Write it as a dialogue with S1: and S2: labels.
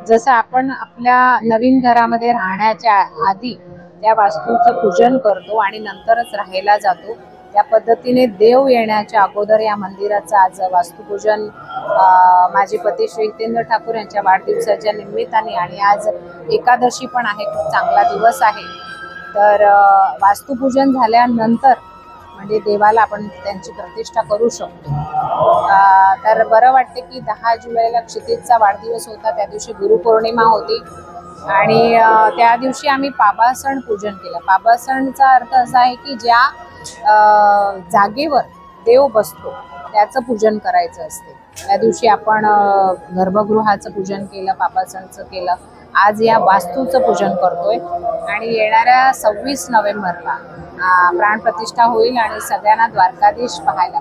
S1: जसं आपण आपल्या नवीन घरामध्ये राहण्याच्या आधी त्या वास्तूचं पूजन करतो आणि नंतरच राहायला जातो, त्या पद्धतीने देव येण्याच्या अगोदर या मंदिराचं आज वास्तुपूजन माझे पती श्री हितेंद्र ठाकूर यांच्या वाढदिवसाच्या निमित्ताने, आणि आज एकादशी पण आहे, खूप चांगला दिवस आहे। तर वास्तुपूजन झाल्यानंतर म्हणजे देवाला आपण त्यांची प्रतिष्ठा करू शकतो। तर बरं वाटते की 10 जुलैला क्षितिजचा वाढदिवस होता, त्या दिवशी गुरुपौर्णिमा होती आणि त्या दिवशी आम्ही पाबासण पूजन केलं। पाबासणचा अर्थ असा आहे की ज्या जागेवर देव बसतो त्याचं पूजन करायचं असते। त्या दिवशी आपण गर्भगृहाचं पूजन केलं, पाबासणचं केलं, आज या वास्तूचं पूजन करतोय आणि येणाऱ्या 26 नोव्हेंबरला प्राणप्रतिष्ठा होईल आणि सगळ्यांना द्वारकाधीश पाहायला